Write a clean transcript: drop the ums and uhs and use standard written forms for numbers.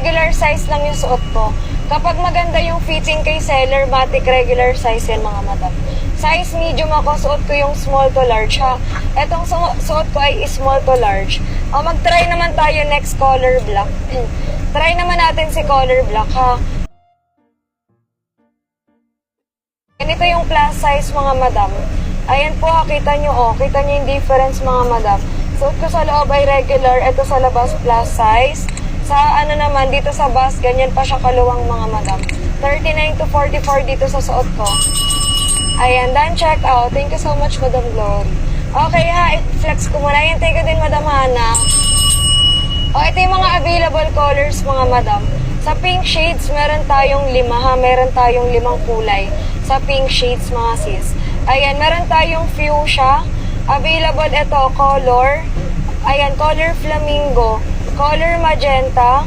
regular size lang yung suot ko. Kapag maganda yung fitting kay seller, matic regular size yan mga madam. Size medium ako, suot ko yung small to large ha. Etong suot ko ay small to large. O mag-try naman tayo next color black. Try naman natin si color black ha. Ganito yung plus size mga madam. Ayan po, kita nyo kita nyo yung difference mga madam. Suot ko sa loob ay regular, ito sa labas plus size. Sa ano naman, dito sa bus, ganyan pa siya kaluwang mga madam. 39 to 44 dito sa suot ko. Ayan, done check out. Thank you so much, Madam Glory. Okay ha, i-flex ko muna. Hintay ko din, Madam Hana. Ito yung mga available colors, mga madam. Sa pink shades, meron tayong 5 ha. Meron tayong 5 kulay. Sa pink shades, mga sis. Ayan, meron tayong fuchsia. Available ito, color. Ayan, color flamingo. Color magenta.